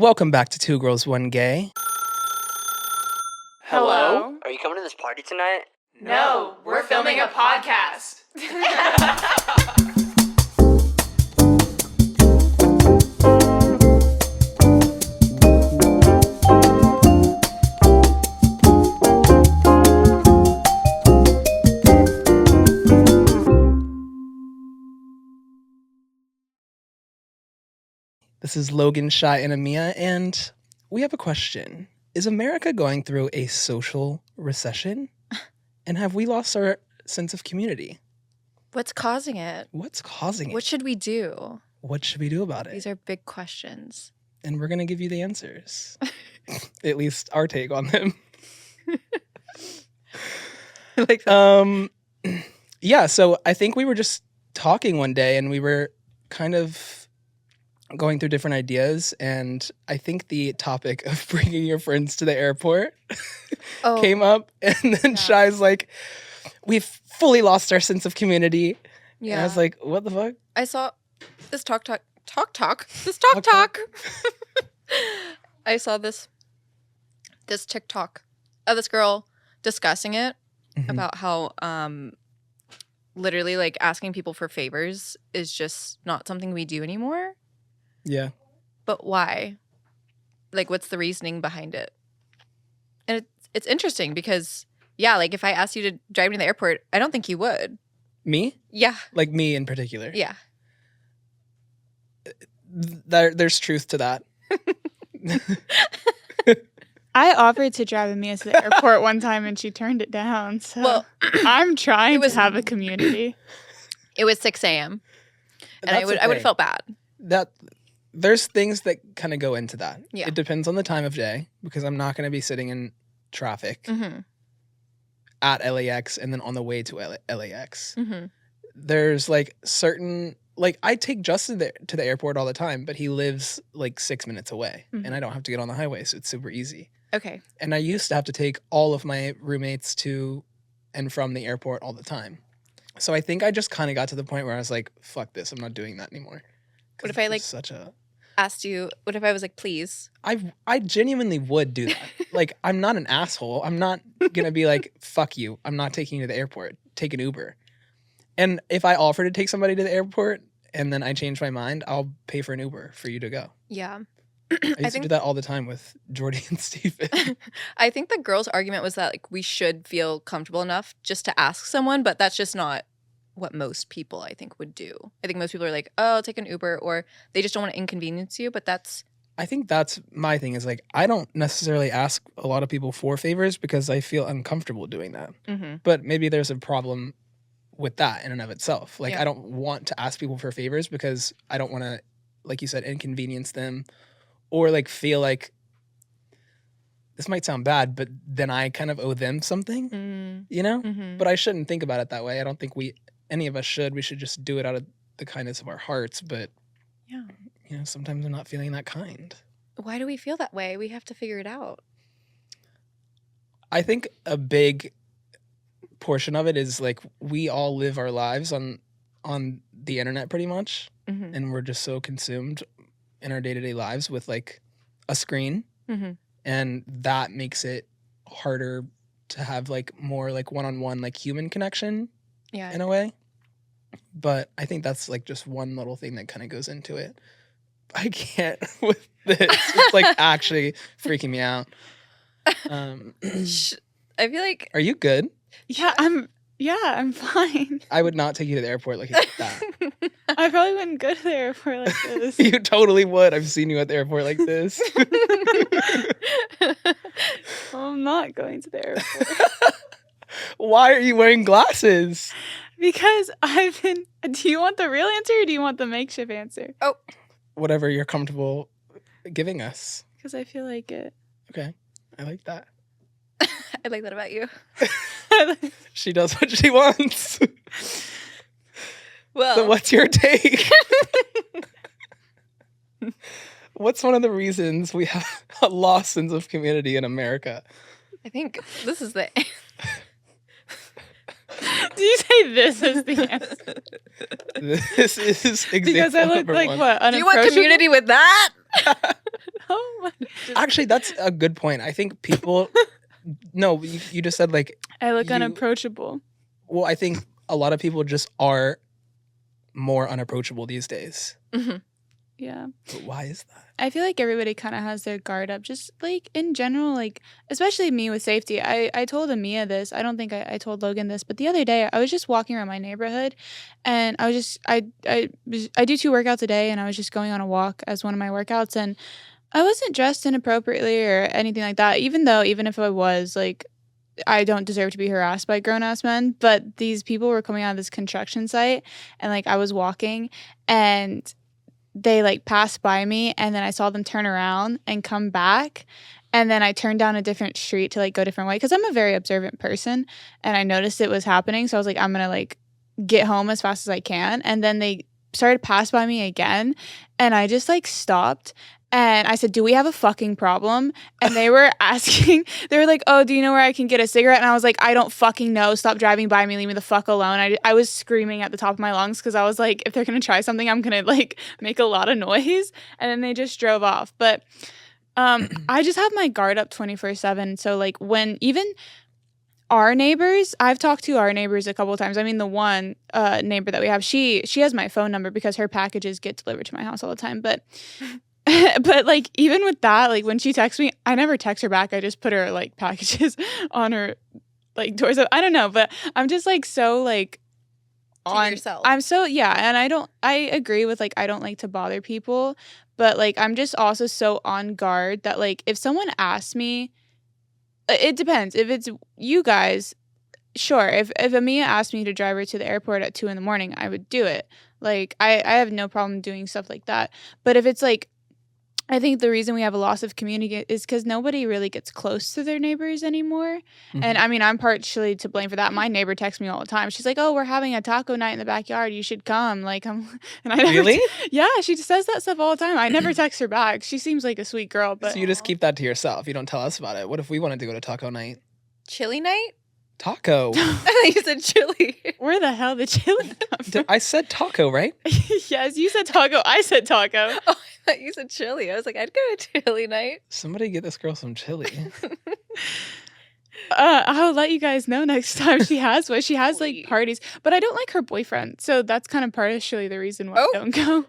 Welcome back to Two Girls, One Gay. Hello? Are you coming to this party tonight? No, we're filming a podcast. This is Logan, Shy, and Amia, and we have a question. Is America going through a social recession? And have we lost our sense of community? What's causing it? What's causing it? What should we do? What should we do about it? These are big questions. And we're going to give you the answers. At least our take on them. I like that. Yeah, so I think we were just talking one day and we were kind of going through different ideas, and I think the topic of bringing your friends to the airport came up, and then Shy's like, we've fully lost our sense of community. Yeah. And I was like, what the fuck? I saw this talk. I saw this TikTok of this girl discussing it about how literally like asking people for favors is just not something we do anymore. Yeah. But why? Like, what's the reasoning behind it? And it's interesting because, yeah, like if I asked you to drive me to the airport, I don't think you would. Me? Yeah. Like me in particular? Yeah. There's truth to that. I offered to drive Amia to the airport one time and she turned it down. So Well, I'm trying to have a community. It was 6 a.m. and I would have felt bad. There's things that kind of go into that. Yeah. It depends on the time of day, because I'm not going to be sitting in traffic at LAX and then on the way to LAX. There's like certain, like I take Justin to the airport all the time, but he lives like 6 minutes away and I don't have to get on the highway. So it's super easy. Okay. And I used to have to take all of my roommates to and from the airport all the time. So I think I just kind of got to the point where I was like, fuck this. I'm not doing that anymore. What if I like asked you, what if I was like, please? I genuinely would do that. Like, I'm not an asshole. I'm not going to be like, fuck you. I'm not taking you to the airport. Take an Uber. And if I offer to take somebody to the airport and then I change my mind, I'll pay for an Uber for you to go. Yeah. I used to do that all the time with Jordy and Steven. I think the girl's argument was that like we should feel comfortable enough just to ask someone, but that's just not what most people I think would do. I think most people are like, oh, I'll take an Uber, or they just don't want to inconvenience you, but I think that's my thing is like, I don't necessarily ask a lot of people for favors because I feel uncomfortable doing that. But maybe there's a problem with that in and of itself. Like, I don't want to ask people for favors because I don't want to, like you said, inconvenience them or like feel like this might sound bad, but then I kind of owe them something, you know? But I shouldn't think about it that way. I don't think any of us should. We should just do it out of the kindness of our hearts. But, you know, sometimes I'm not feeling that kind. why do we feel that way? We have to figure it out. I think a big portion of it is like we all live our lives on the internet pretty much. And we're just so consumed in our day-to-day lives with like a screen. And that makes it harder to have like more like one-on-one like human connection in a way. But I think that's like just one little thing that kind of goes into it. I can't with this. It's like actually freaking me out. I feel like... Are you good? Yeah, I'm fine. I would not take you to the airport like that. I probably wouldn't go to the airport like this. You totally would. I've seen you at the airport like this. Well, I'm not going to the airport. Why are you wearing glasses? Because do you want the real answer or do you want the makeshift answer? Oh. Whatever you're comfortable giving us. Because I feel like it. Okay. I like that. I like that about you. She does what she wants. Well. So what's your take? What's one of the reasons we have a lost sense of community in America? I think this is the... Do you say this is the answer? This is example Because I look number like one. what? Do you want community with that? Oh. Actually, that's a good point. I think people. No, you just said like. I look unapproachable. Well, I think a lot of people just are more unapproachable these days. Mm-hmm. Yeah. But why is that? I feel like everybody kind of has their guard up, just like in general, like especially me with safety. I told Amia this. I don't think I told Logan this, but the other day I was just walking around my neighborhood, and I was just I do 2 workouts a day, and I was just going on a walk as one of my workouts, and I wasn't dressed inappropriately or anything like that. Even if I was, like, I don't deserve to be harassed by grown ass men, but these people were coming out of this construction site, and like I was walking, and they like passed by me, and then I saw them turn around and come back, and then I turned down a different street to like go a different way because I'm a very observant person, and I noticed it was happening, so I was like, I'm gonna like get home as fast as I can, and then they started to pass by me again, and I just like stopped. And I said, do we have a fucking problem? And they were asking, they were like, oh, do you know where I can get a cigarette? And I was like, I don't fucking know. Stop driving by me. Leave me the fuck alone. I was screaming at the top of my lungs because I was like, if they're going to try something, I'm going to like make a lot of noise. And then they just drove off. But I just have my guard up 24/7. So like when even our neighbors, I've talked to our neighbors a couple of times. I mean, the one neighbor that we have, she has my phone number because her packages get delivered to my house all the time. But but like even with that, like when she texts me, I never text her back. I just put her like packages on her like doors. I don't know, but I'm just like so like on yourself. I'm so and I agree with like I don't like to bother people, but like I'm just also so on guard that like if someone asks me, it depends. If it's you guys, sure. If Amia asked me to drive her to the airport at 2 a.m, I would do it. Like I have no problem doing stuff like that. But if it's like, I think the reason we have a loss of community is because nobody really gets close to their neighbors anymore. Mm-hmm. And I mean, I'm partially to blame for that. My neighbor texts me all the time. She's like, oh, we're having a taco night in the backyard. You should come. Like, and I never really? Yeah, she just says that stuff all the time. I never text her back. She seems like a sweet girl. But so you just keep that to yourself. You don't tell us about it. What if we wanted to go to taco night? Chili night? Taco. I thought you said chili. Where the hell did chili come from? I said taco, right? Yes, you said taco. I said taco. Oh, I thought you said chili. I was like, I'd go to chili night. Somebody get this girl some chili. I'll let you guys know next time she has one. She has like parties, but I don't like her boyfriend, so that's kind of partially the reason why I don't go.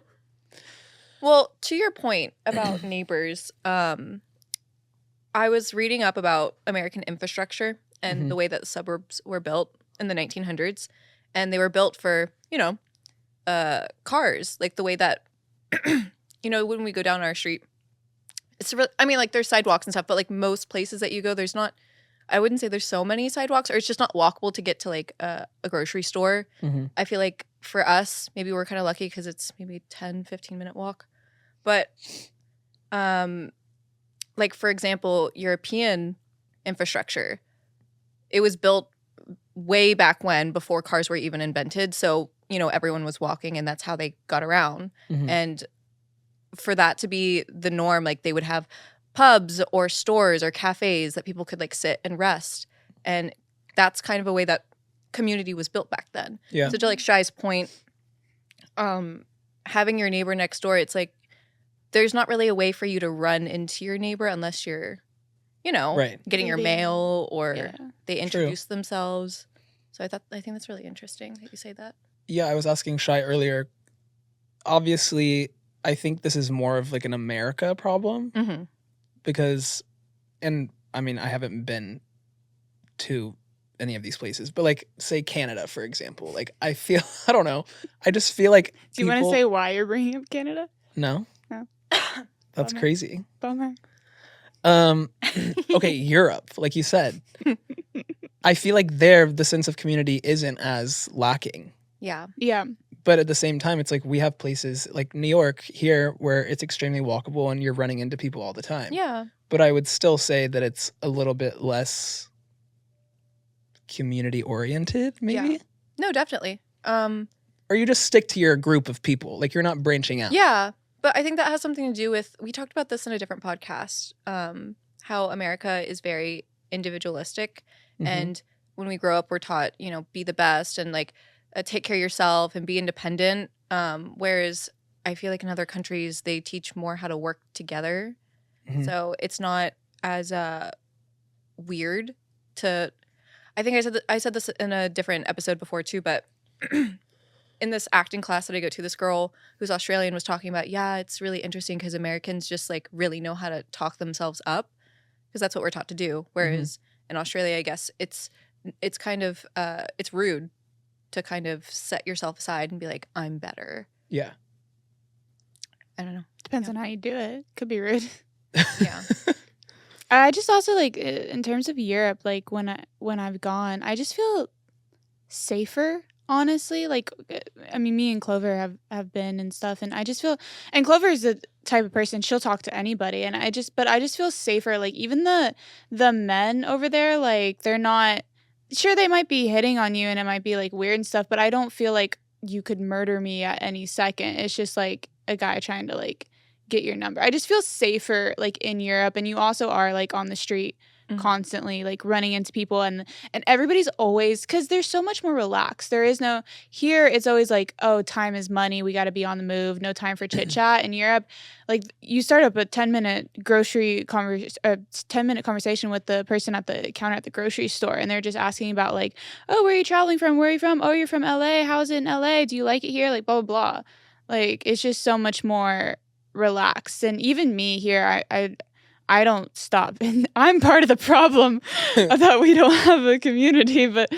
Well, to your point about neighbors, I was reading up about American infrastructure and the way that the suburbs were built in the 1900s, and they were built for, you know, cars, like the way that, you know, when we go down our street, it's really, I mean, like there's sidewalks and stuff, but like most places that you go, there's not, I wouldn't say there's so many sidewalks, or it's just not walkable to get to like a grocery store. Mm-hmm. I feel like for us, maybe we're kind of lucky because it's maybe 10, 15-minute walk. But like, for example, European infrastructure, it was built way back when, before cars were even invented. So, you know, everyone was walking and that's how they got around. Mm-hmm. And for that to be the norm, like they would have pubs or stores or cafes that people could like sit and rest. And that's kind of a way that community was built back then. Yeah. So to like Shai's point, having your neighbor next door, it's like there's not really a way for you to run into your neighbor unless you're, you know, getting your mail or they introduce themselves. So I think that's really interesting that you say that. Yeah, I was asking Shai earlier. Obviously, I think this is more of like an America problem because, and I mean, I haven't been to any of these places, but like say Canada, for example, like I feel, I don't know. I just feel like Do you want to say why you're bringing up Canada? No. No. That's crazy. Bummer. Okay, Europe, like you said. I feel like there, the sense of community isn't as lacking. Yeah. Yeah. But at the same time, it's like we have places like New York here where it's extremely walkable and you're running into people all the time. Yeah. But I would still say that it's a little bit less community oriented, maybe? Yeah. No, definitely. Or you just stick to your group of people. Like you're not branching out. Yeah. But I think that has something to do with, we talked about this in a different podcast, how America is very individualistic. Mm-hmm. And when we grow up, we're taught, you know, be the best and like take care of yourself and be independent. Whereas I feel like in other countries, they teach more how to work together. Mhm. So it's not as weird to. I think I said this in a different episode before too, but in this acting class that I go to, this girl who's Australian was talking about, yeah, it's really interesting because Americans just like really know how to talk themselves up because that's what we're taught to do. Whereas in Australia, I guess it's kind of it's rude to kind of set yourself aside and be like, I'm better. Yeah. I don't know. Depends on how you do it. Could be rude. Yeah. I just also like in terms of Europe, like when I've gone, I just feel safer. Honestly, like I mean, me and Clover have been and stuff, and I just feel, and Clover is the type of person she'll talk to anybody, and I just feel safer. Like even the men over there, like they're not sure they might be hitting on you, and it might be like weird and stuff, but I don't feel like you could murder me at any second. It's just like a guy trying to like get your number. I just feel safer like in Europe, and you also are like on the street constantly like running into people, and everybody's always, because they're so much more relaxed. There is no, here it's always like, oh, time is money, we got to be on the move, no time for chit chat. In Europe, like you start up a 10-minute 10-minute conversation with the person at the counter at the grocery store, and they're just asking about like, oh, where are you traveling from, where are you from, oh, you're from LA, how's it in LA, do you like it here, like blah blah blah. Like it's just so much more relaxed. And even me here, I don't stop, and I'm part of the problem that we don't have a community. But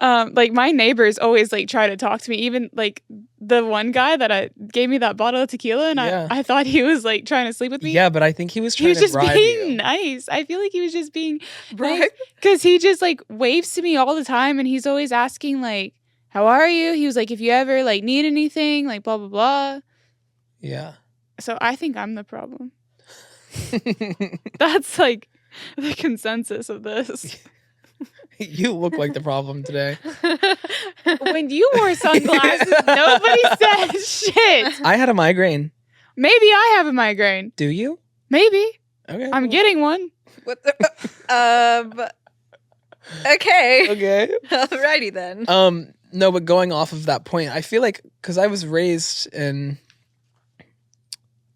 like my neighbors always like try to talk to me. Even like the one guy that gave me that bottle of tequila, and I thought he was like trying to sleep with me. Yeah, but I think he was trying to bribe you. He was just being nice. I feel like he was just being nice because he just like waves to me all the time, and he's always asking like, "How are you?" He was like, "If you ever like need anything, like blah blah blah." Yeah. So I think I'm the problem. That's like the consensus of this. You look like the problem today. When you wore sunglasses, nobody said shit. I had a migraine. Maybe I have a migraine. Do you? Maybe. Okay. I'm getting one. What the okay. Okay. Alrighty then. No, but going off of that point, I feel like because I was raised in,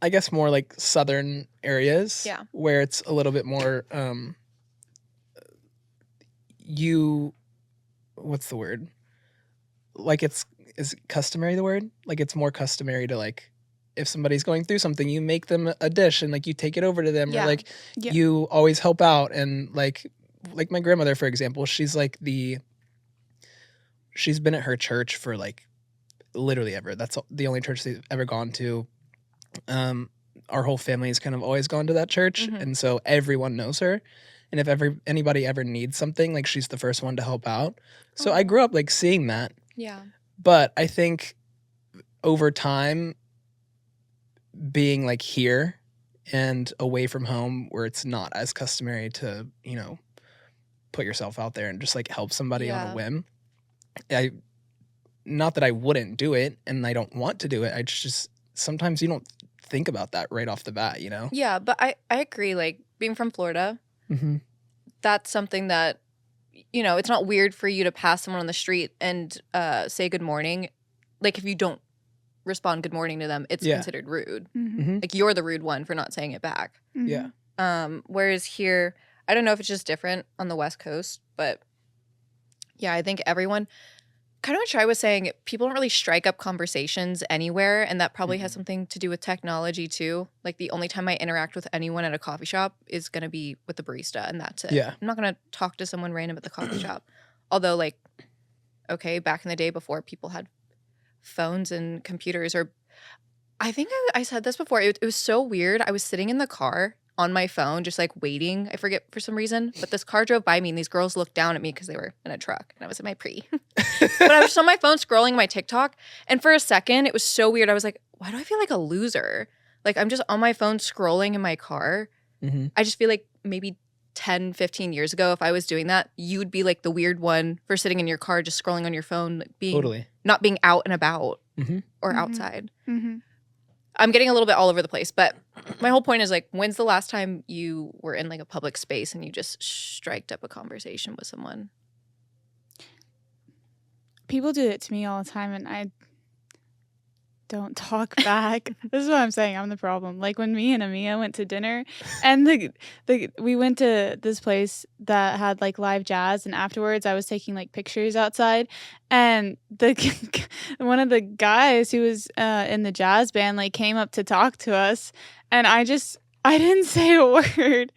I guess, more like southern areas, where it's a little bit more what's the word? Like is customary the word? Like it's more customary to like, if somebody's going through something, you make them a dish and like you take it over to them, or like you always help out. And like my grandmother, for example, she's been at her church for like literally ever. That's the only church they've ever gone to. Our whole family has kind of always gone to that church, and so everyone knows her. And if anybody ever needs something, like she's the first one to help out. So I grew up like seeing that. Yeah. But I think over time, being like here and away from home, where it's not as customary to, you know, put yourself out there and just like help somebody on a whim. Not that I wouldn't do it and I don't want to do it. I just sometimes you don't think about that right off the bat, you know? Yeah, but I agree. Like being from Florida, that's something that, you know, it's not weird for you to pass someone on the street and say good morning. Like if you don't respond good morning to them, it's considered rude. Like you're the rude one for not saying it back. Yeah. Whereas here, I don't know if it's just different on the West Coast, but yeah, I think everyone, kind of what Shai was saying, people don't really strike up conversations anywhere, and that probably has something to do with technology too. Like the only time I interact with anyone at a coffee shop is going to be with the barista, and that's it. Yeah. I'm not going to talk to someone random at the coffee shop. Although like, okay, back in the day before people had phones and computers, or I think I said this before, it was so weird. I was sitting in the car on my phone, just like waiting. I forget for some reason, but this car drove by me and these girls looked down at me because they were in a truck and I was in my pre. But I was on my phone scrolling my TikTok, and for a second it was so weird. I was like, why do I feel like a loser? Like I'm just on my phone scrolling in my car. I just feel like maybe 10, 15 years ago, if I was doing that, you'd be like the weird one for sitting in your car just scrolling on your phone, being not being out and about or outside. I'm getting a little bit all over the place, but my whole point is like, when's the last time you were in like a public space and you just striked up a conversation with someone? People do it to me all the time, and don't talk back. This is what I'm saying. I'm the problem. Like when me and Amia went to dinner, and we went to this place that had like live jazz, and afterwards I was taking like pictures outside, and the one of the guys who was in the jazz band like came up to talk to us, and I didn't say a word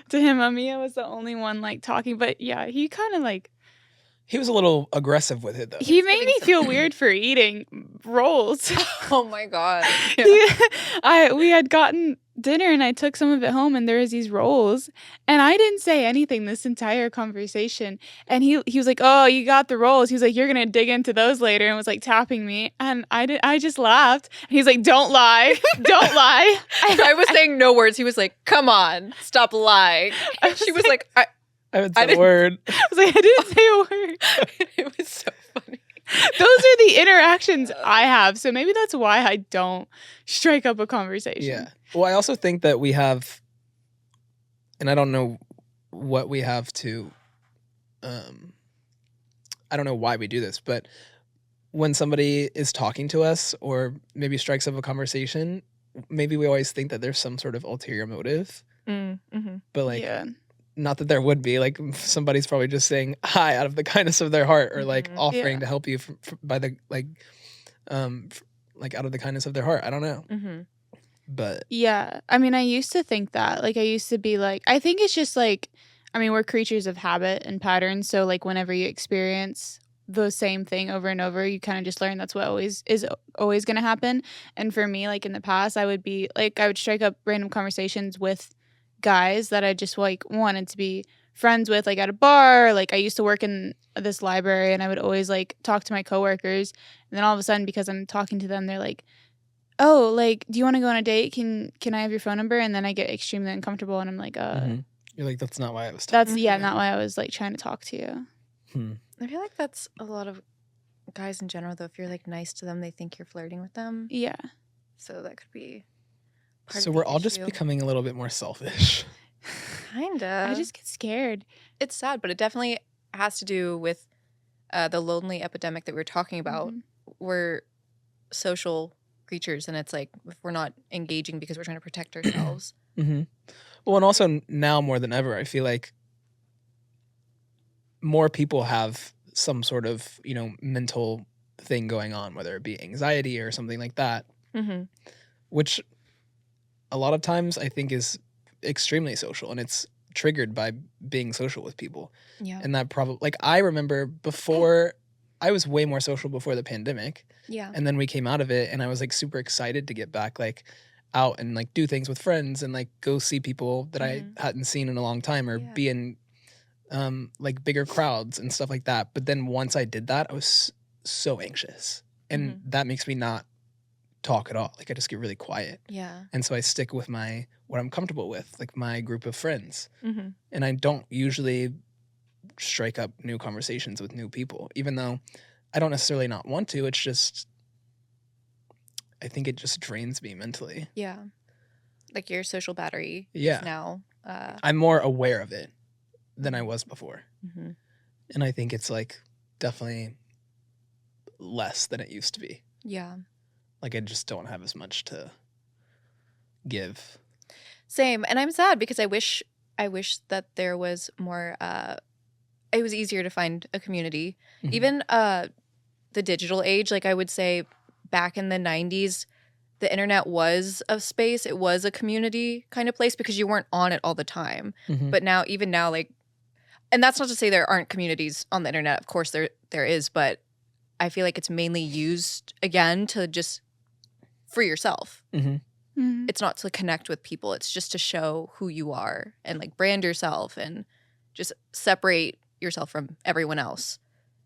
to him. Amia was the only one like talking, but yeah, he kind of like. He was a little aggressive with it, though. He made me feel weird for eating rolls. Oh my god! We had gotten dinner and I took some of it home and there was these rolls and I didn't say anything this entire conversation. And he was like, "Oh, you got the rolls." He was like, "You're gonna dig into those later," and was like tapping me. And I just laughed. And he's like, "Don't lie, don't lie." I was saying no words. He was like, "Come on, stop lying." She was like I haven't said a word. I was like, I didn't say a word. It was so funny. Those are the interactions I have. So maybe that's why I don't strike up a conversation. Yeah. Well, I also think that we have, and I don't know what we have to, I don't know why we do this, but when somebody is talking to us or maybe strikes up a conversation, maybe we always think that there's some sort of ulterior motive. Mm-hmm. But like, Yeah. not that there would be, like somebody's probably just saying hi out of the kindness of their heart or like offering to help you by the like out of the kindness of their heart. I don't know. Mm-hmm. But yeah, I mean, I used to think that. Like, I used to be like, I think it's just like, I mean, we're creatures of habit and patterns. So like whenever you experience the same thing over and over, you kind of just learn that's what always going to happen. And for me, like in the past, I would strike up random conversations with guys that I just like wanted to be friends with, like at a bar. Like I used to work in this library and I would always like talk to my coworkers, and then all of a sudden, because I'm talking to them, they're like, "Oh, like, do you want to go on a date? Can I have your phone number?" And then I get extremely uncomfortable and I'm like, You're like, that's not why I was talking. That's not why I was like trying to talk to you. I feel like that's a lot of guys in general, though. If you're like nice to them, they think you're flirting with them. Yeah. So that could be So we're all just becoming a little bit more selfish. Kinda. I just get scared. It's sad, but it definitely has to do with the lonely epidemic that we were talking about. Mm-hmm. We're social creatures, and it's like if we're not engaging because we're trying to protect ourselves. Mm-hmm. Well, and also now more than ever, I feel like more people have some sort of, mental thing going on, whether it be anxiety or something like that, which a lot of times I think is extremely social, and it's triggered by being social with people. Yeah. And that probably, like, I remember before, I was way more social before the pandemic. Yeah. And then we came out of it and I was like super excited to get back like out and like do things with friends and like go see people that I hadn't seen in a long time or be in like bigger crowds and stuff like that. But then once I did that, I was so anxious, and that makes me not talk at all. Like I just get really quiet. Yeah. And so I stick with what I'm comfortable with, like my group of friends. And I don't usually strike up new conversations with new people, even though I don't necessarily not want to. It's just, I think it just drains me mentally. Yeah. Like your social battery is now. I'm more aware of it than I was before. And I think it's like definitely less than it used to be. Yeah. Like I just don't have as much to give. Same. And I'm sad because I wish that there was more it was easier to find a community. Even the digital age, like I would say back in the 90s, the internet was a space. It was a community kind of place because you weren't on it all the time. But now, even now, like, and that's not to say there aren't communities on the internet. Of course there is, but I feel like it's mainly used again to just for yourself. It's not to connect with people. It's just to show who you are and like brand yourself and just separate yourself from everyone else.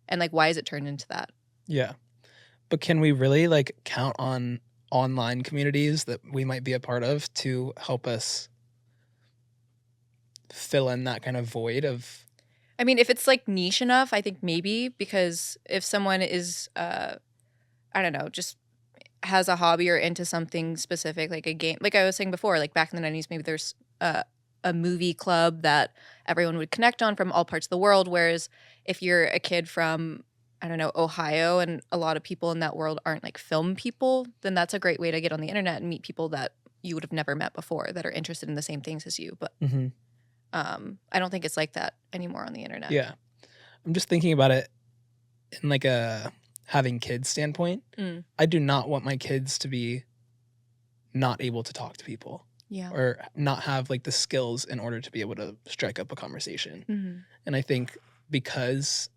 And like, why is it turned into that? Yeah. But can we really like count on online communities that we might be a part of to help us fill in that kind of void of? I mean, if it's like niche enough, I think maybe, because if someone is, I don't know, just has a hobby or into something specific, like a game, like I was saying before, like back in the 90s, maybe there's a movie club that everyone would connect on from all parts of the world. Whereas if you're a kid from I don't know, Ohio, and a lot of people in that world aren't like film people, then that's a great way to get on the internet and meet people that you would have never met before that are interested in the same things as you. But I don't think it's like that anymore on the internet. Yeah. I'm just thinking about it in like a having kids standpoint. I do not want my kids to be not able to talk to people. Yeah. Or not have like the skills in order to be able to strike up a conversation. And I think because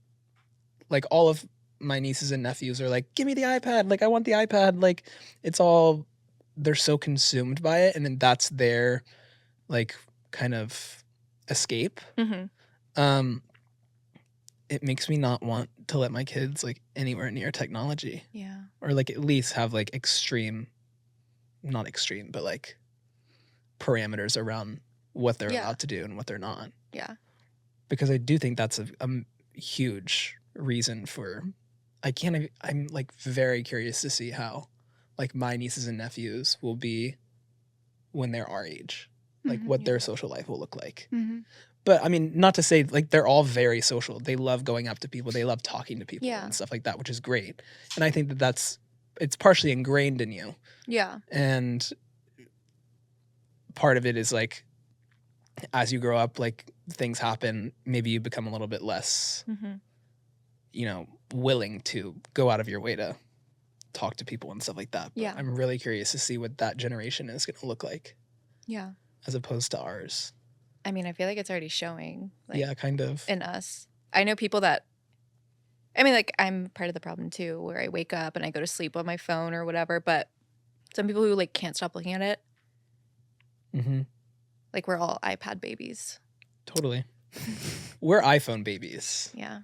like all of my nieces and nephews are like, give me the iPad. Like, I want the iPad. Like, it's all, they're so consumed by it. And then that's their like kind of escape. It makes me not want to let my kids like anywhere near technology. Yeah. Or like at least have like not extreme, but like parameters around what they're allowed to do and what they're not. Yeah. Because I do think that's a huge reason for, I'm like very curious to see how like my nieces and nephews will be when they're our age, like what their social life will look like. But I mean, not to say like they're all very social. They love going up to people. They love talking to people and stuff like that, which is great. And I think that it's partially ingrained in you. Yeah. And part of it is like, as you grow up, like things happen, maybe you become a little bit less, willing to go out of your way to talk to people and stuff like that. But I'm really curious to see what that generation is going to look like. Yeah. As opposed to ours. I mean, I feel like it's already showing. Like, yeah, kind of. In us. I know people that, I mean, like, I'm part of the problem too, where I wake up and I go to sleep on my phone or whatever, but some people who, like, can't stop looking at it. Like, we're all iPad babies. Totally. We're iPhone babies. Yeah.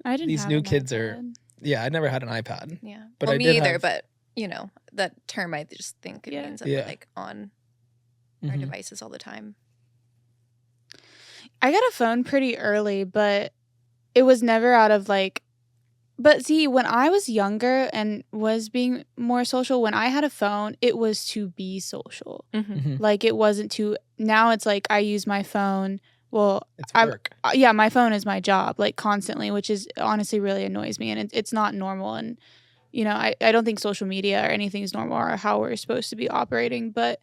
I didn't These have new an kids iPad. I never had an iPad. Yeah. But well, I me did either, have, but, that term I just think it means that we're, like, on our devices all the time. I got a phone pretty early, but it was never out of like, but see, when I was younger and was being more social, when I had a phone, it was to be social. Like it wasn't to, now it's like I use my phone. Well, it's work. Yeah, my phone is my job, like constantly, which is honestly really annoys me. And it's not normal. And, I don't think social media or anything is normal or how we're supposed to be operating. But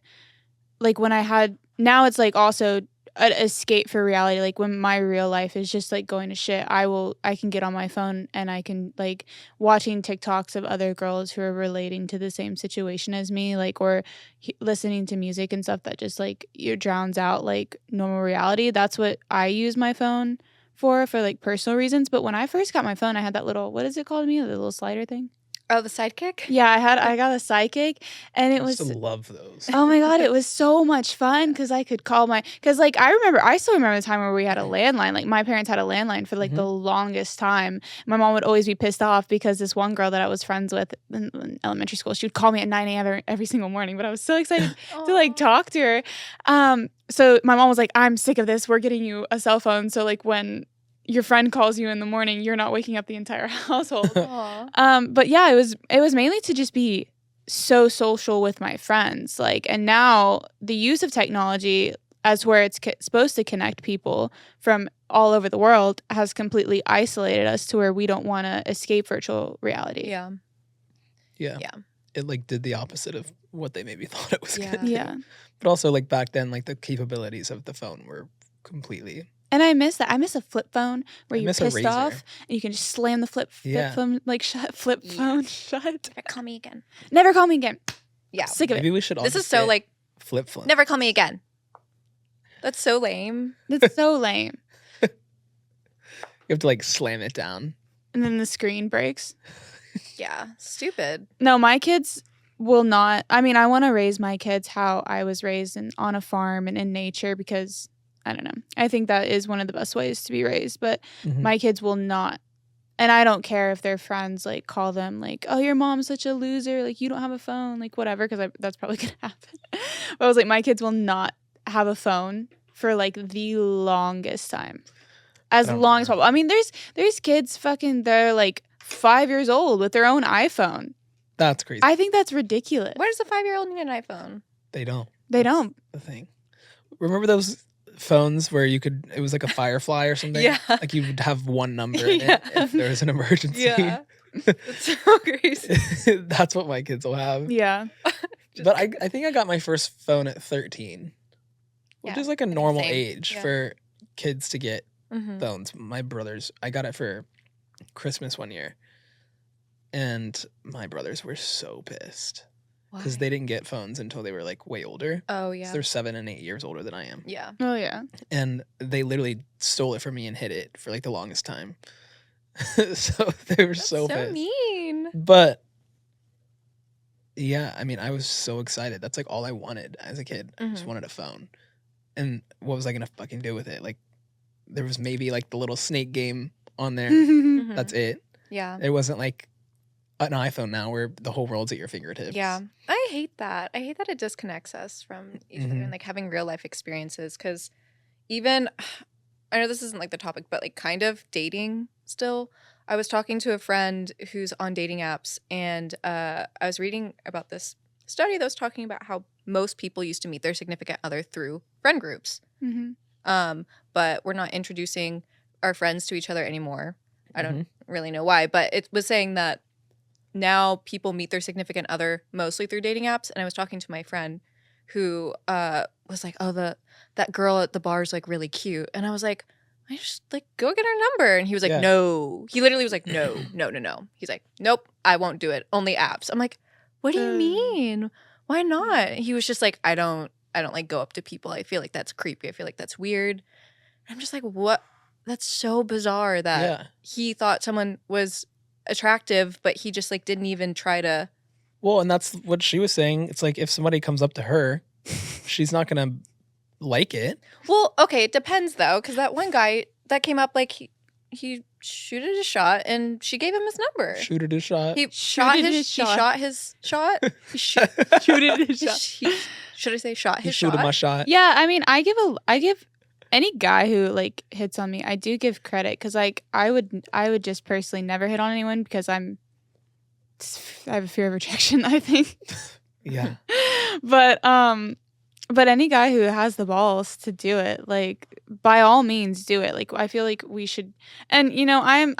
like when now it's like also an escape for reality. Like when my real life is just like going to shit, I can get on my phone and I can like watching TikToks of other girls who are relating to the same situation as me, like, or listening to music and stuff that just like drowns out like normal reality. That's what I use my phone for like personal reasons. But when I first got my phone, I had that little, what is it called to me? The little slider thing. Oh, the sidekick? Yeah, I got a sidekick, and it was. I used to love those. Oh my god, it was so much fun because I could call because like I still remember the time where we had a landline. Like my parents had a landline for like the longest time. My mom would always be pissed off because this one girl that I was friends with in elementary school, she would call me at 9 a.m. every single morning. But I was so excited to like talk to her. So my mom was like, "I'm sick of this. We're getting you a cell phone. So like when your friend calls you in the morning, you're not waking up the entire household." But yeah, it was mainly to just be so social with my friends. Like, and now the use of technology as where it's supposed to connect people from all over the world has completely isolated us to where we don't want to escape virtual reality. Yeah. It like did the opposite of what they maybe thought it was gonna do. Yeah. But also like back then, like the capabilities of the phone were completely. And I miss that. I miss a flip phone where you're pissed Razor. off and you can just slam the flip phone like phone shut. Never call me again. Never call me again. Yeah. Sick of Maybe it. we should all This just is so say like flip phone. never call me again. That's so lame. That's so lame. You have to like slam it down. And then the screen breaks. Yeah. Stupid. No, my kids will not. I mean, I want to raise my kids how I was raised on a farm and in nature because I don't know. I think that is one of the best ways to be raised, but my kids will not. And I don't care if their friends like call them like, "Oh, your mom's such a loser. Like you don't have a phone, like whatever," because that's probably going to happen. But I was like, my kids will not have a phone for like the longest time. As long as possible. I mean, there's kids they're like 5 years old with their own iPhone. That's crazy. I think that's ridiculous. Why does a 5-year-old need an iPhone? They don't. They That's don't. the thing. Remember those phones where it was like a Firefly or something. Yeah. Like you would have one number in it if there was an emergency. Yeah. It's so crazy. That's what my kids will have. Yeah. But I think I got my first phone at 13, which is like a normal age for kids to get phones. My brothers, I got it for Christmas one year, and my brothers were so pissed because they didn't get phones until they were like way older. Oh yeah. So they're 7 and 8 years older than I am. Yeah. Oh yeah. And they literally stole it from me and hid it for like the longest time. So they were so pissed. mean. But yeah, I mean, I was so excited. That's like all I wanted as a kid. I just wanted a phone. And what was I gonna fucking do with it? Like, there was maybe like the little snake game on there. That's it. Yeah. It wasn't like an iPhone now where the whole world's at your fingertips. Yeah. I hate that. I hate that it disconnects us from each other and like having real life experiences. Because even, I know this isn't like the topic, but like kind of dating still. I was talking to a friend who's on dating apps, and I was reading about this study that was talking about how most people used to meet their significant other through friend groups. But we're not introducing our friends to each other anymore. I don't really know why, but it was saying that now people meet their significant other mostly through dating apps. And I was talking to my friend who was like, oh, that girl at the bar is like really cute. And I was like, I just like go get her number. And he was like, no. He literally was like, no. He's like, nope, I won't do it. Only apps. I'm like, what do you mean? Why not? He was just like, I don't like go up to people. I feel like that's creepy. I feel like that's weird. I'm just like, what? That's so bizarre that he thought someone was attractive, but he just like didn't even try to. Well, and that's what she was saying. It's like if somebody comes up to her, she's not gonna like it. Well, okay, it depends though, because that one guy that came up, like he shooted his shot and she gave him his number. Shooted his shot. He shot his shot. He Shooted his shot. Should I say shot his shot? Shooted my shot. Yeah, I mean, I give any guy who like hits on me, I do give credit because like I would just personally never hit on anyone because I have a fear of rejection, I think. Yeah. But any guy who has the balls to do it, like by all means do it. Like I feel like we should, and you know, I'm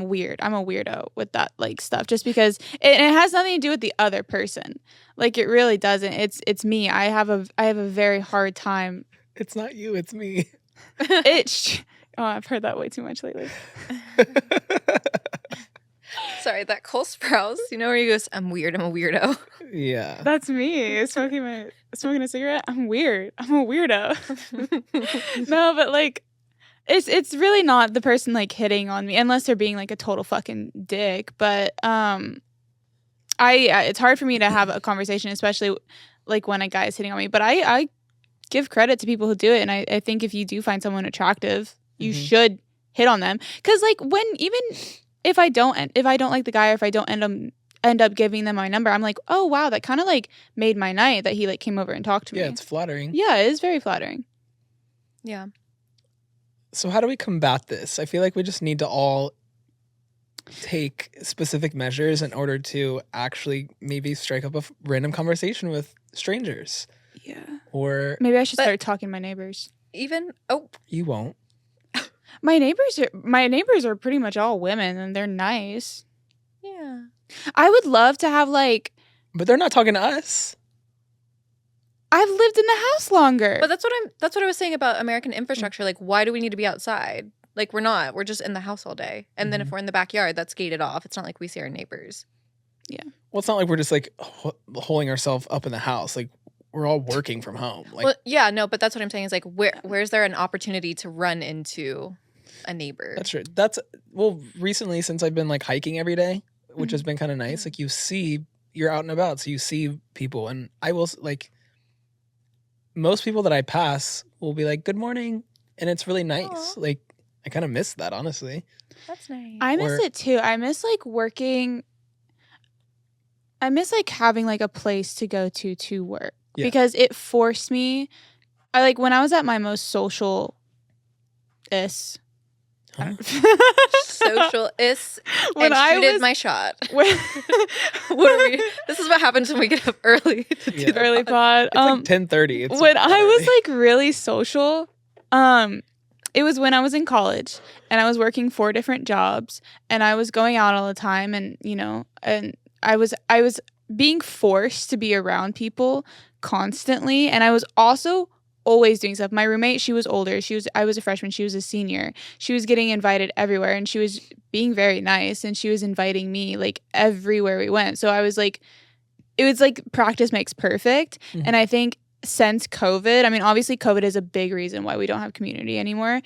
weird. I'm a weirdo with that like stuff just because it has nothing to do with the other person. Like it really doesn't. It's me. I have a very hard time. It's not you, it's me. I've heard that way too much lately. Sorry, that Cole Sprouse, you know where he goes, I'm weird, I'm a weirdo. Yeah. That's me. Smoking a cigarette. I'm weird. I'm a weirdo. No, but like it's really not the person like hitting on me unless they're being like a total fucking dick. But it's hard for me to have a conversation, especially like when a guy is hitting on me. But I give credit to people who do it, and I think if you do find someone attractive, you should hit on them. Because like when even if I don't like the guy, or if I don't end up giving them my number, I'm like, oh wow, that kind of like made my night that he like came over and talked to me. Yeah, it's flattering. Yeah, it is very flattering. Yeah. So how do we combat this? I feel like we just need to all take specific measures in order to actually maybe strike up a random conversation with strangers. Yeah. Or maybe I should start talking to my neighbors. You won't. My neighbors are pretty much all women, and they're nice. Yeah. I would love to have like. But they're not talking to us. I've lived in the house longer. But that's what I was saying about American infrastructure. Like, why do we need to be outside? Like, we're not. We're just in the house all day. And then if we're in the backyard, that's gated off. It's not like we see our neighbors. Yeah. Well, it's not like we're just like holding ourselves up in the house. Like, we're all working from home. Like, well, yeah, no, but that's what I'm saying is like, where's there an opportunity to run into a neighbor? That's true. Recently, since I've been like hiking every day, which has been kind of nice, like you're out and about, so you see people, and I will like most people that I pass will be like, good morning, and it's really nice. Aww. Like I kind of miss that, honestly. That's nice. I miss it too. I miss like working. I miss like having like a place to go to work because it forced me. I like when I was at my most social Social-ist When and I shooted was- my shot. when- What are we? This is what happens when we get up early to do Yeah. the early pod. pod. It's like 10:30. It's When not I that was early. like really social, it was when I was in college and I was working 4 different jobs and I was going out all the time, and and I was being forced to be around people constantly, and I was also always doing stuff. My roommate, she was older. I was a freshman, she was a senior. She was getting invited everywhere and she was being very nice, and she was inviting me like everywhere we went. So I was like, it was like practice makes perfect. Mhm. And I think since COVID, I mean, obviously COVID is a big reason why we don't have community anymore,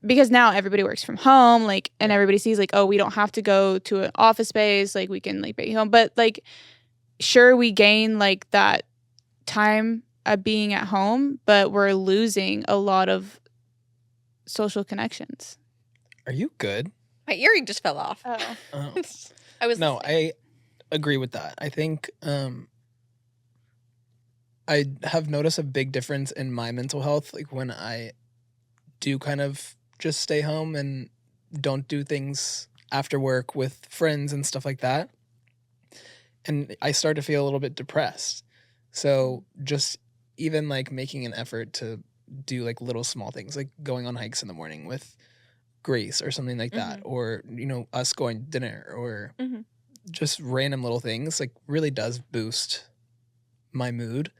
because now everybody works from home, like, and everybody sees like, oh, we don't have to go to an office space, like we can like be home. But like, sure, we gain like that time of being at home, but we're losing a lot of social connections. Are you good? My earring just fell off. Oh. Oh. I was No, I agree with that. I think I have noticed a big difference in my mental health, like when I do kind of just stay home and don't do things after work with friends and stuff like that. And I start to feel a little bit depressed. So just even like making an effort to do like little small things, like going on hikes in the morning with Grace or something like that, or us going to dinner, or just random little things, like really does boost my mood.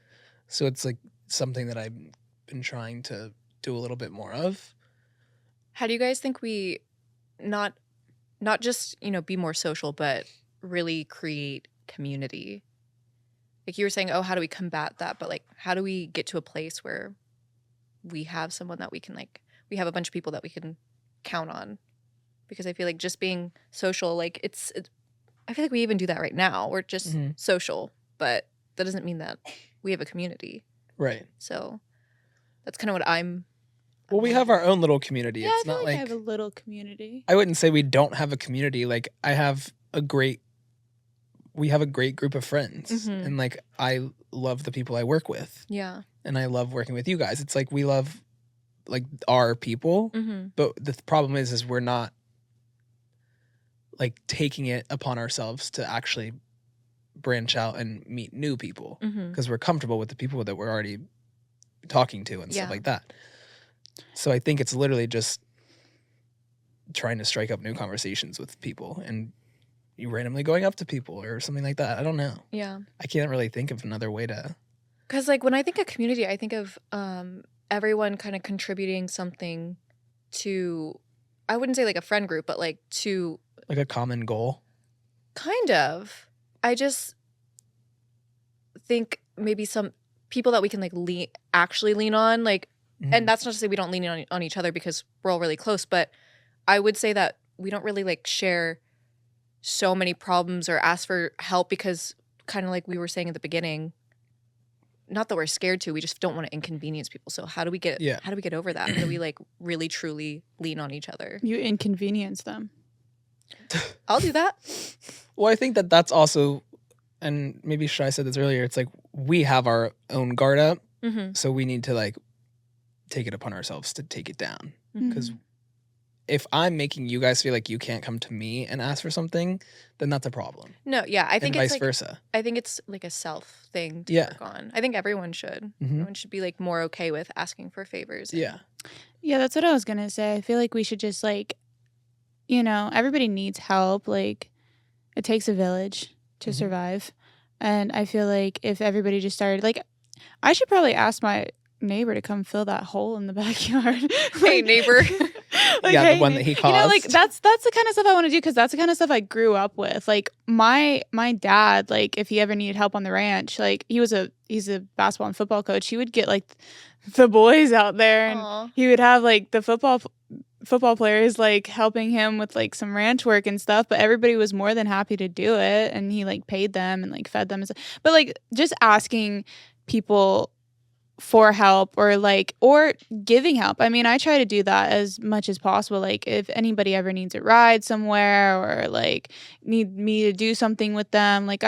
So it's like something that I've been trying to do a little bit more of. How do you guys think we not just, be more social, but really create community? Like you were saying, oh, how do we combat that? But like, how do we get to a place where we have someone that we can we have a bunch of people that we can count on? Because I feel like just being social, like I feel like we even do that right now. We're just social, but that doesn't mean that we have a community. Right. So that's kind of what I'm. Well, we have our own little community. Yeah, It's I feel not like I have a little community. I wouldn't say we don't have a community. Like we have a great group of friends, and like I love the people I work with. Yeah. And I love working with you guys. It's like we love like our people, but the problem is we're not like taking it upon ourselves to actually branch out and meet new people, because we're comfortable with the people that we're already talking to and stuff like that. So I think it's literally just trying to strike up new conversations with people and you randomly going up to people or something like that. I don't know. Yeah. I can't really think of another way to. Because like when I think of community, I think of everyone kind of contributing something to, I wouldn't say like a friend group, but like to. Like a common goal. Kind of. I just think maybe some people that we can like actually lean on, like, and that's not to say we don't lean on each other because we're all really close, but I would say that we don't really like share so many problems or ask for help because kind of like we were saying at the beginning, not that we're scared to, we just don't want to inconvenience people. So how do we get over that? How do we like really truly lean on each other? You inconvenience them. I'll do that. Well, I think that that's also, and maybe Shai said this earlier, it's like we have our own guard up, so we need to like take it upon ourselves to take it down. Because if I'm making you guys feel like you can't come to me and ask for something, then that's a problem. No, yeah, I think and it's vice versa. I think it's like a self thing to work on. I think everyone should. Everyone should be like more okay with asking for favors. Yeah. Yeah, that's what I was gonna say. I feel like we should just like, everybody needs help. Like, it takes a village to survive. And I feel like if everybody just started, like, I should probably ask my neighbor to come fill that hole in the backyard. Hey, neighbor. The one that he caused. Like that's the kind of stuff I want to do because that's the kind of stuff I grew up with. Like my dad, like if he ever needed help on the ranch, like he's a basketball and football coach. He would get like the boys out there, and he would have like the football players like helping him with like some ranch work and stuff. But everybody was more than happy to do it, and he like paid them and like fed them and stuff. But like just asking people for help or giving help. I mean, I try to do that as much as possible. Like if anybody ever needs a ride somewhere or like need me to do something with them, like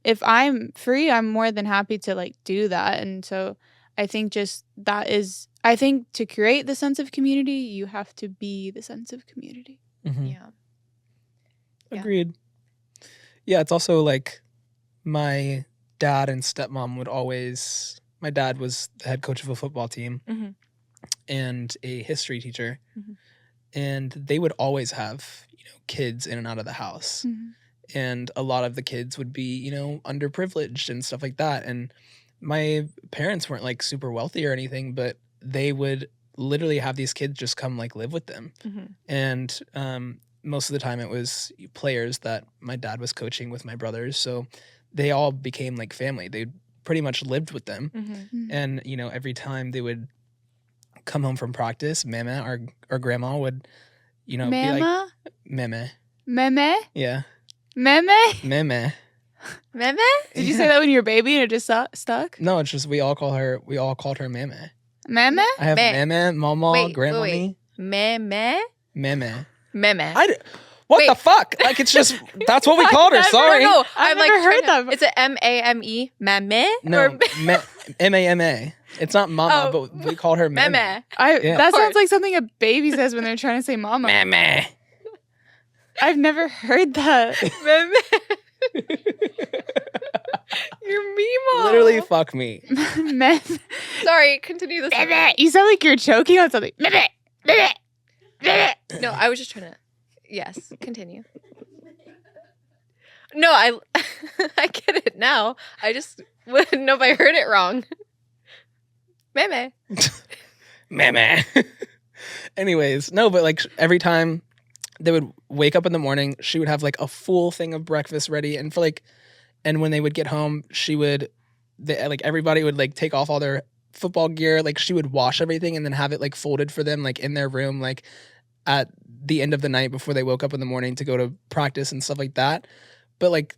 if I'm free, I'm more than happy to like do that. And so I think just that is I think to create the sense of community, you have to be the sense of community. Mm-hmm. Yeah. Agreed. Yeah, it's also like my dad and stepmom would always. My dad was the head coach of a football team and a history teacher, and they would always have kids in and out of the house, and a lot of the kids would be underprivileged and stuff like that. And my parents weren't like super wealthy or anything, but they would literally have these kids just come like live with them, and most of the time it was players that my dad was coaching with my brothers, so they all became like family. They pretty much lived with them, and every time they would come home from practice, Mama, our grandma would be like Meme. Meme? Yeah. Meme? Meme. Meme? Did you say that when you were a baby and it just stuck? No, it's just we all called her Meme. Meme? I have Meme, Mama, Wait, Grandma. wait. Meme? Meme. Meme. What Wait. the fuck? Like, it's just, that's what we called her. Sorry. No, I've never heard that. Is it M-A-M-E? Mame? No, M-A-M-A. It's not Mama, but we called her Meme. Meme. That sounds like something a baby says when they're trying to say mama. Meme. I've never heard that. Meme. You're Mimo. Literally, fuck me. Meme. Sorry, continue this. You sound like you're choking on something. No, I was just trying to. Yes, continue. No, I get it now. I just wouldn't know if I heard it wrong. Meme. Meme. Anyways, no, but like every time they would wake up in the morning, she would have like a full thing of breakfast ready, and and when they would get home, everybody would like take off all their football gear, like she would wash everything and then have it like folded for them like in their room, like at the end of the night before they woke up in the morning to go to practice and stuff like that. But like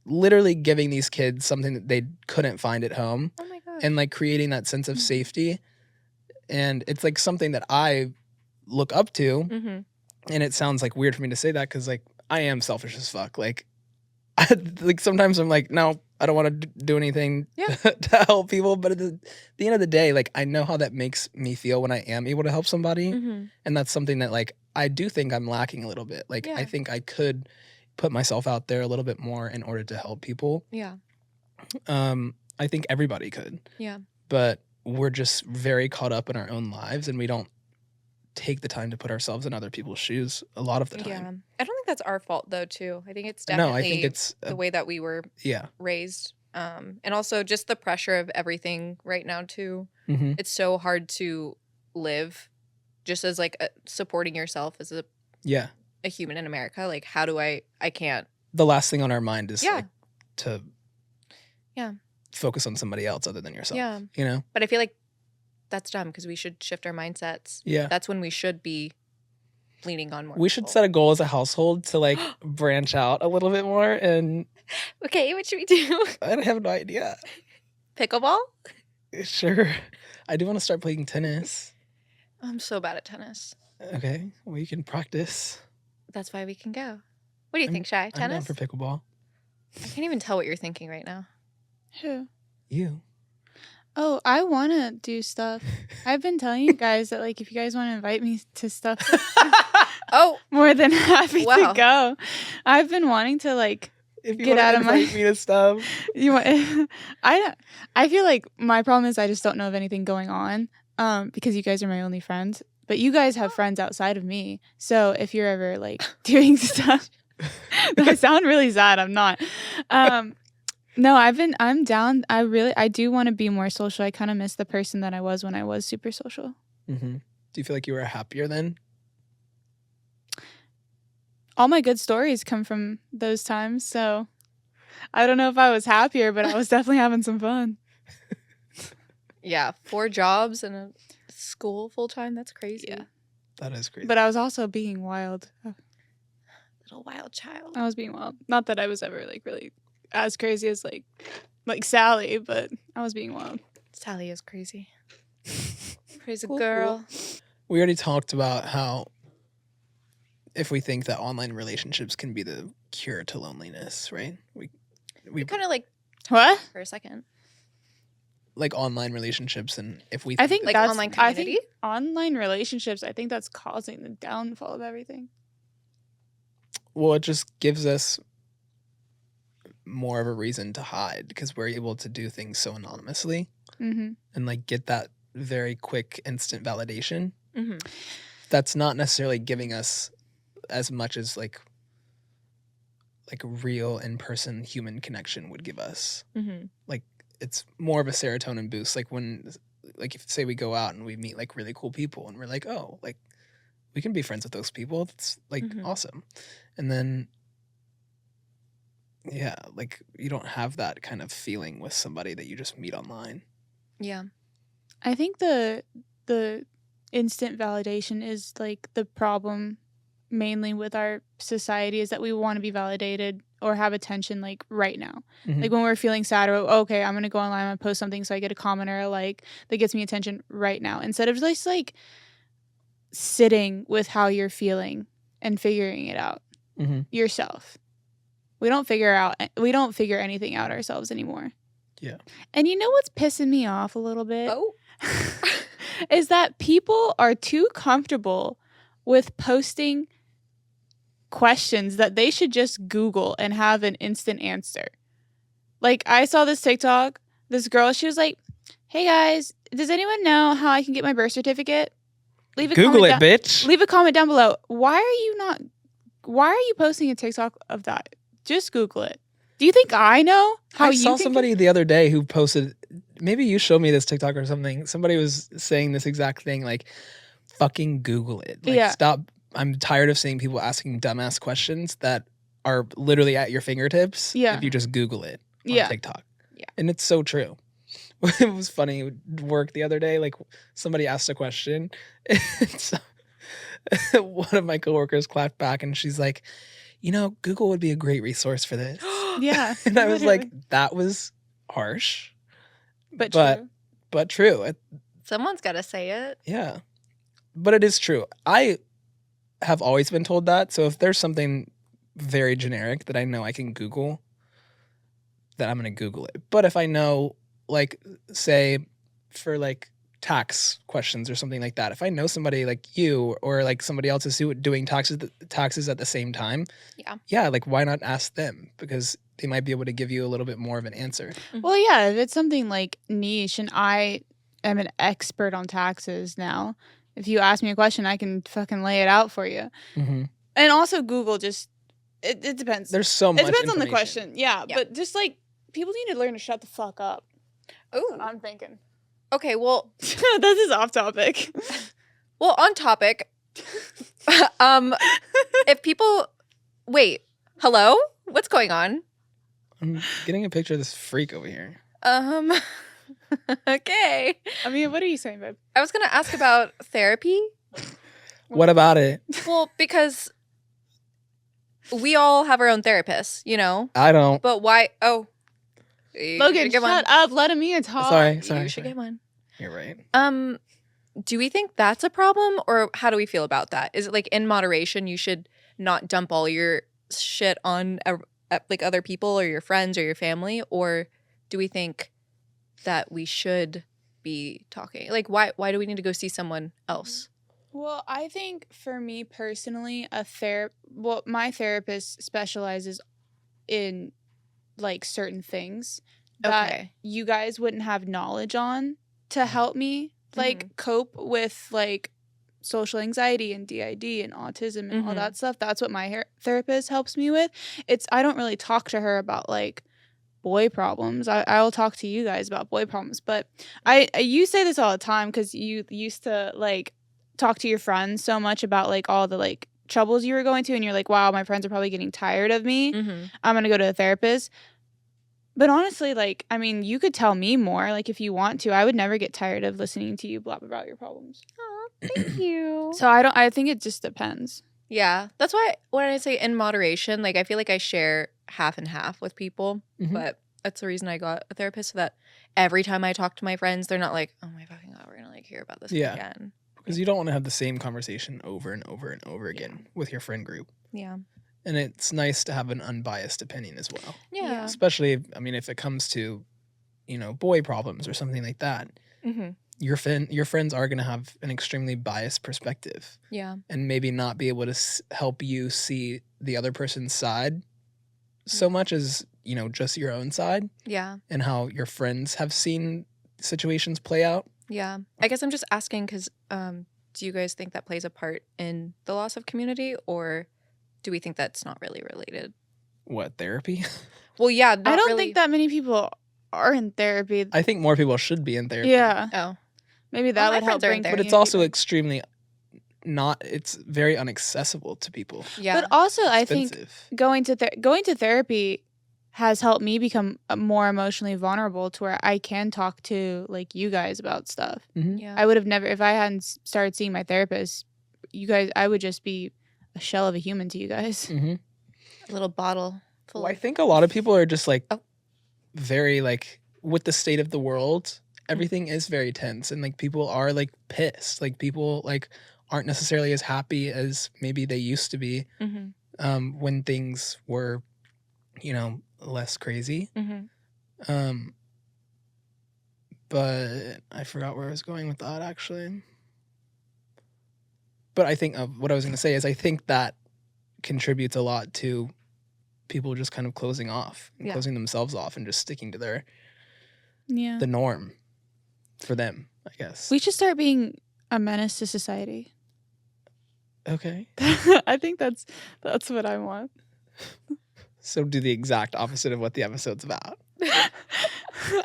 literally giving these kids something that they couldn't find at home. Oh my god. And like creating that sense of safety. And it's like something that I look up to. And it sounds like weird for me to say that because like I am selfish as fuck. Like, like sometimes I'm like, no, I don't want to do anything to help people. But at the end of the day, like I know how that makes me feel when I am able to help somebody. And that's something that like I do think I'm lacking a little bit. Like I think I could put myself out there a little bit more in order to help people. Yeah. I think everybody could. Yeah. But we're just very caught up in our own lives and we don't take the time to put ourselves in other people's shoes a lot of the time. Yeah. I don't think that's our fault though too. I think it's definitely I think it's the way that we were raised. And also just the pressure of everything right now too. It's so hard to live just as like supporting yourself as a human in America. Like how do I can't. The last thing on our mind is like to focus on somebody else other than yourself. Yeah. You know? But I feel like that's dumb because we should shift our mindsets. Yeah. That's when we should be leaning on more. We should set a goal as a household to like branch out a little bit more and okay, what should we do? I have no idea. Pickleball? Sure. I do want to start playing tennis. I'm so bad at tennis. Okay. Well, you can practice. That's why we can go. What do you think, Shy? I'm down Tennis? for pickleball. I can't even tell what you're thinking right now. Who? You. Oh, I want to do stuff. I've been telling you guys that, like, if you guys want to invite me to stuff, oh, more than happy wow. to go. I've been wanting to, like, if you get out of my. me to stuff. You want? I feel like my problem is I just don't know of anything going on. Because you guys are my only friends, but you guys have friends outside of me. So if you're ever like doing stuff, I sound really sad. I'm not. No, I'm down. I do want to be more social. I kind of miss the person that I was when I was super social. Mm-hmm. Do you feel like you were happier then? All my good stories come from those times. So I don't know if I was happier, but I was definitely having some fun. Yeah, 4 jobs and a school full time. That's crazy. Yeah. That is crazy. But I was also being wild. Little wild child. I was being wild. Not that I was ever like really as crazy as like Sally, but I was being wild. Sally is crazy. Crazy Cool. girl. We already talked about how if we think that online relationships can be the cure to loneliness, right? We kind of like What? for a second. like online relationships, and if we I think Like that's online I community? think online relationships. I think that's causing the downfall of everything. well, it just gives us more of a reason to hide because we're able to do things so anonymously Mm-hmm. and like get that very quick instant validation. Mm-hmm. That's not necessarily giving us as much as like real in-person human connection would give us. Mm-hmm. Like it's more of a serotonin boost. Like when, like if say we go out and we meet like really cool people and we're like, oh, like we can be friends with those people. It's like Mhm. awesome. And then, yeah, like you don't have that kind of feeling with somebody that you just meet online. Yeah. I think the instant validation is like the problem mainly with our society is that we want to be validated or have attention like right now. Mhm. Like when we're feeling sad or okay, I'm gonna go online, I'm gonna post something so I get a comment or a like that gets me attention right now. Instead of just like sitting with how you're feeling and figuring it out Mhm. yourself. We don't figure anything out ourselves anymore. Yeah. And you know what's pissing me off a little bit? Oh. Is that people are too comfortable with posting questions that they should just Google and have an instant answer. Like I saw this TikTok, this girl, she was like, "Hey guys, does anyone know how I can get my birth certificate? Leave a Google it, comment bitch. leave a comment down below. Why are you posting a TikTok of that? Just Google it. Do you think I know how I you saw can somebody the other day who posted, maybe you showed me this TikTok or something. Somebody was saying this exact thing, like, fucking Google it. Like, Yeah. stop. I'm tired of seeing people asking dumbass questions that are literally at your fingertips Yeah. if you just Google it on Yeah. TikTok. Yeah. And it's so true. It was funny at work the other day. Like, somebody asked a question. And so, one of my coworkers clapped back and she's like, you know, Google would be a great resource for this. Yeah. And I was like, literally. that was harsh, but but true. true. Someone's got to say it. Yeah. But it is true. I have always been told that. So if there's something very generic that I know I can Google, then I'm going to Google it. But if I know, like, say, for like tax questions or something like that, if I know somebody like you or like somebody else is doing taxes at the same time, yeah, like why not ask them? Because they might be able to give you a little bit more of an answer. Well, yeah, if it's something like niche and I am an expert on taxes now, if you ask me a question, I can fucking lay it out for you. Mm-hmm. And also Google just, it depends. There's so much It depends on the information. question. Yeah, Yeah. but just like, people need to learn to shut the fuck up. That's Oh. what I'm thinking. Okay, well, This is off topic. well, on topic. If people wait, hello? What's going on? I'm getting a picture of this freak over here. Okay. I mean, what are you saying, babe? I was going to ask about therapy. What about it? Well, because we all have our own therapists, you know? I don't. But why? Oh. You Logan, should get one. shut up. Let Amia talk. Sorry. You should get one. You're right. Do we think that's a problem, or how do we feel about that? Is it like in moderation, you should not dump all your shit on like other people or your friends or your family, or do we think that we should be talking? Like, why do we need to go see someone else? Well, I think for me personally, my therapist specializes in like certain things that Okay. you guys wouldn't have knowledge on to help me like cope with like social anxiety and DID and autism and all that stuff. That's what my therapist helps me with. I don't really talk to her about like boy problems. I'll talk to you guys about boy problems, but you say this all the time because you used to like talk to your friends so much about like all the like troubles you were going to, and you're like, wow, my friends are probably getting tired of me. I'm gonna go to a therapist. But honestly, like, I mean, you could tell me more, like, if you want to. I would never get tired of listening to you blab about your problems. Oh, thank you. So I think it just depends. Yeah, that's why when I say in moderation, like I feel like I share half and half with people, but that's the reason I got a therapist, so that every time I talk to my friends, they're not like, oh my fucking god, we're gonna like hear about this again. Because you don't want to have the same conversation over and over and over again with your friend group. Yeah. And it's nice to have an unbiased opinion as well. Yeah. Especially, I mean, if it comes to boy problems or something like that, Mm-hmm. your friends are going to have an extremely biased perspective Yeah. and maybe not be able to help you see the other person's side so much as, just your own side Yeah. and how your friends have seen situations play out. Yeah. I guess I'm just asking because do you guys think that plays a part in the loss of community, or do we think that's not really related? What, therapy? Well, yeah. I don't think that many people are in therapy. I think more people should be in therapy. Yeah. Oh. Maybe that my would help friends are in bring therapy. But it's also extremely it's very inaccessible to people. Yeah. But also, I think Expensive. going to therapy has helped me become more emotionally vulnerable to where I can talk to like you guys about stuff. Mhm. Yeah. I would have never, if I hadn't started seeing my therapist, you guys, I would just be a shell of a human to you guys. Mhm. A little bottle full. Well, I think a lot of people are just like Oh. very like with the state of the world, everything is very tense and like people are like pissed. Like people like aren't necessarily as happy as maybe they used to be Mm-hmm. when things were, less crazy. Mm-hmm. But I forgot where I was going with that actually. But I think what I was going to say is I think that contributes a lot to people just kind of closing off, and Yeah. closing themselves off and just sticking to Yeah. the norm for them, I guess. We should start being a menace to society. Okay. I think that's what I want. So do the exact opposite of what the episode's about.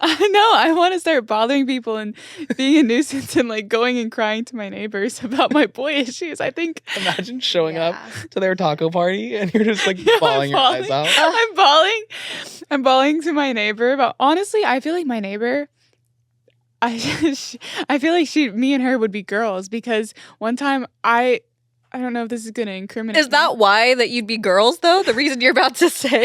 I know. I want to start bothering people and being a nuisance and like going and crying to my neighbors about my boy issues. I think Imagine showing up Yeah. to their taco party and you're just like bawling your eyes out. I'm bawling to my neighbor. But honestly, I feel like my neighbor, I feel like me and her would be girls because one time I don't know if this is going to incriminate Is that why that you'd be girls though? The reason you're about to say?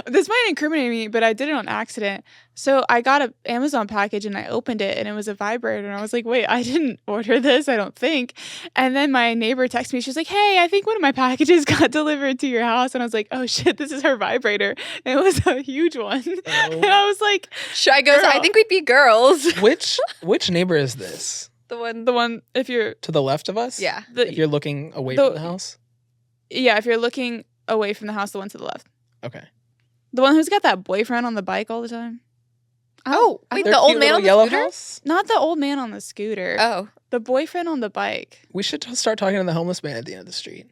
This might incriminate me, but I did it on accident. So I got an Amazon package and I opened it and it was a vibrator and I was like, wait, I didn't order this, I don't think. And then my neighbor texted me. She was like, hey, I think one of my packages got delivered to your house. And I was like, oh shit, this is her vibrator. And it was a huge one. And I was like, Shy goes, Girl. I think we'd be girls. Which neighbor is this? The one, if you're, To the left of us? Yeah. If you're looking away the- from the house? yeah, if you're looking away from the house, the one to the left. Okay. The one who's got that boyfriend on the bike all the time. Oh, wait, Their the old cute man little on the yellow scooter? house? Not the old man on the scooter. Oh. The boyfriend on the bike. We should start talking to the homeless man at the end of the street.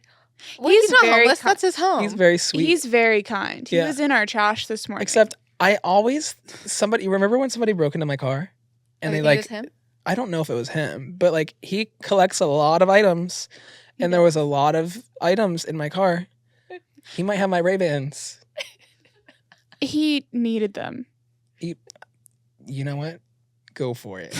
Well, he's not very homeless. That's his home. He's very sweet. He's very kind. He Yeah. was in our trash this morning. Except remember when somebody broke into my car and Oh, they you think like it was him? I don't know if it was him, but like he collects a lot of items and there was a lot of items in my car. He might have my Ray-Bans. he needed them. You know what? Go for it.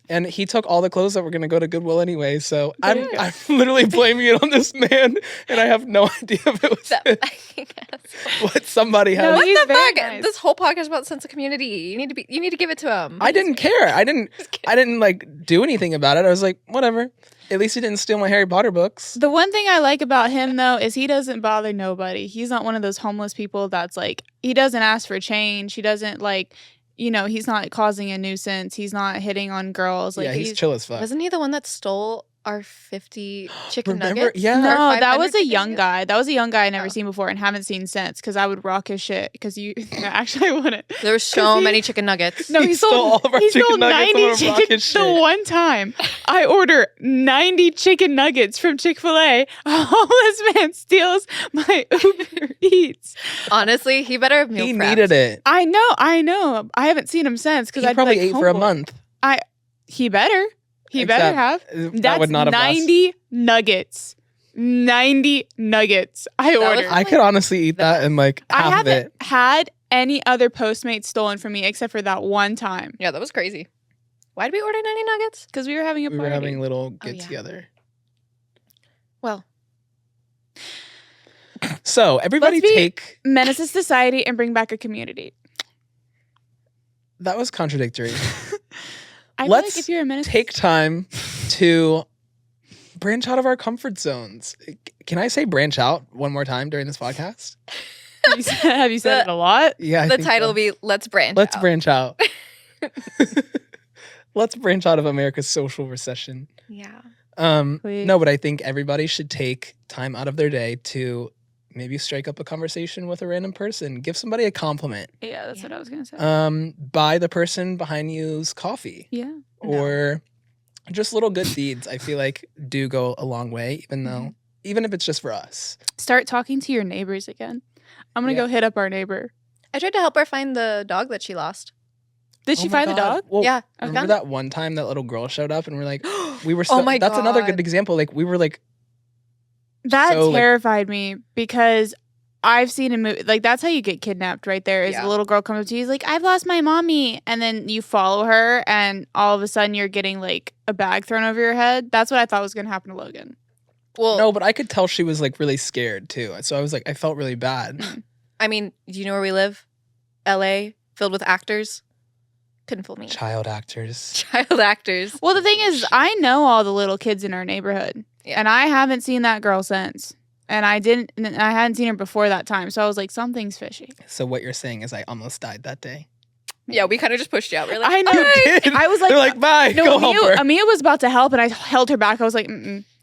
And he took all the clothes that were going to go to Goodwill anyway, so There I'm you go. I'm literally blaming it on this man and I have no idea if it was That him. fucking asshole. What somebody No, has. he's What the very fuck? nice. This whole podcast is about sense of community. You need to give it to him. I didn't care. I didn't like do anything about it. I was like, whatever. At least he didn't steal my Harry Potter books. The one thing I like about him though is he doesn't bother nobody. He's not one of those homeless people that's like he doesn't ask for change. He doesn't like he's not causing a nuisance. He's not hitting on girls. Like Yeah, he's chill as fuck. Wasn't he the one that stole our 50 chicken Remember? nuggets? Yeah. Or No, 500 that was a chicken young nuggets? guy. That was a young guy I never Oh. seen before and haven't seen since because I would rock his shit because you actually I wouldn't. There were so many chicken nuggets. No, He he stole sold all of our he chicken sold nuggets. I'm 90 gonna rock chicken. his The shit. one time I order 90 chicken nuggets from Chick-fil-A, a homeless man steals my Uber Eats. Honestly, he better have meal He prepped. needed it. I know. I haven't seen him since because He I probably ate for a month. He better. He better Except have. That That's would not have 90 nuggets. 90 nuggets. I That was- ordered. I could honestly eat that in like I half of haven't it. had any other Postmates stolen from me except for that one time Yeah, that was crazy. Why did we order 90 nuggets? because we were having a We party. were having a little Oh, get yeah. together. Well, So everybody Let's be- take Menace to society and bring back a community. that was contradictory. I feel Let's like if you're a menace, Take time to branch out of our comfort zones. Can I say branch out one more time during this podcast? Have you said it a lot? Yeah, The title will be Let's Branch Out. branch out. Let's branch out of America's social recession. Yeah. Please. No, but I think everybody should take time out of their day to maybe strike up a conversation with a random person. Give somebody a compliment. Yeah, that's what I was gonna say. Buy the person behind you's coffee. Yeah. Or just little good deeds, I feel like do go a long way, even if it's just for us. Start talking to your neighbors again. I'm gonna go hit up our neighbor. I tried to help her find the dog that she lost. Did she find the dog? Well, Yeah. Remember that one time that little girl showed up and we're like, we were so, Oh my that's another God. good example. Like we were like, That so, like- terrified me because I've seen a movie. Like, that's how you get kidnapped right there. Is Yeah. the little girl comes up to you, is like, I've lost my mommy. And then you follow her and all of a sudden you're getting like a bag thrown over your head. That's what I thought was going to happen to Logan. Well, no, but I could tell she was like really scared too. So I was like, I felt really bad. I mean, do you know where we live? LA, filled with actors. Couldn't fool me. Child actors. Child actors. Well, the thing is, I know all the little kids in our neighborhood. Yeah. And I haven't seen that girl since. And I hadn't seen her before that time. So I was like, something's fishy. So what you're saying is I almost died that day. Yeah, we kind of just pushed you out. We're like, I know. "Bye." I was like, They're like, bye, no, go help her. Amia was about to help and I held her back. I was like,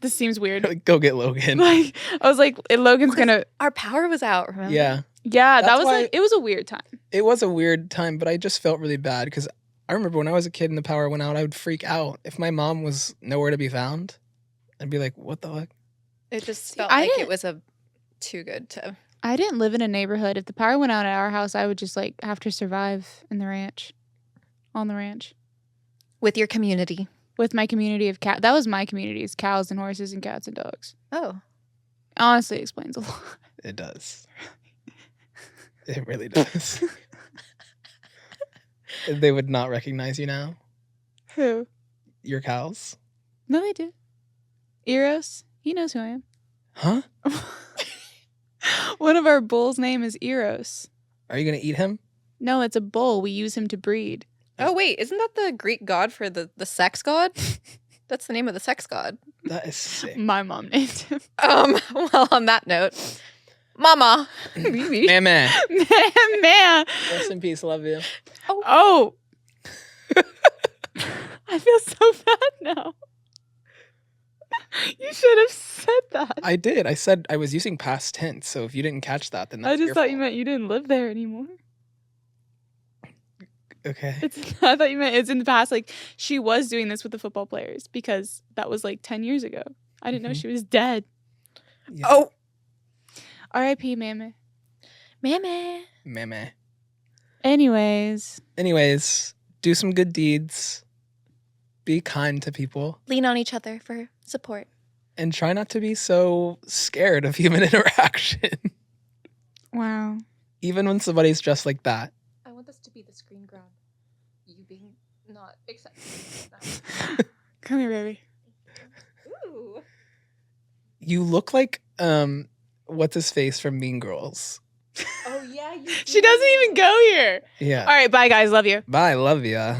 this seems weird. Like, go get Logan. Like, I was like, Logan's gonna. Our power was out, remember? Yeah. Yeah, that That's was why- like, it was a weird time. It was a weird time, but I just felt really bad because I remember when I was a kid and the power went out, I would freak out. If my mom was nowhere to be found, I'd be like, what the fuck? It just felt I like didn't- it was too good to. I didn't live in a neighborhood. If the power went out at our house, I would just like have to survive in the ranch, on the ranch, With your community. with my community of cat. That was my community: is cows and horses and cats and dogs. Oh. Honestly, it explains a lot. It does. It really does. They would not recognize you now. Who? Your cows. No, they do. Eros. He knows who I am. Huh? One of our bulls' name is Eros. Are you going to eat him? No, it's a bull. We use him to breed. Oh, wait. Isn't that the Greek god for the sex god? That's the name of the sex god. That is sick. My mom named him. Well, on that note, Mama. Man. Man. Rest in peace. Love you. Oh. I feel so bad now. You should have said that. I did. I said I was using past tense. So if you didn't catch that, then that's I just your thought you fault. meant you didn't live there anymore. Okay. I thought you meant it's in the past. Like, she was doing this with the football players because that was like 10 years ago. I didn't know she was dead. Yeah. Oh. R.I.P. Mammy. Mammy. Meme. Anyways. Do some good deeds. Be kind to people. Lean on each other for support. And try not to be so scared of human interaction. Wow. Even when somebody's just like that. I want this to be the screen grab. You being not accepted. Come here, baby. Ooh. You look like what's his face from Mean Girls. Oh, yeah. She doesn't even go here. Yeah. All right, bye, guys. Love you. Bye, love ya.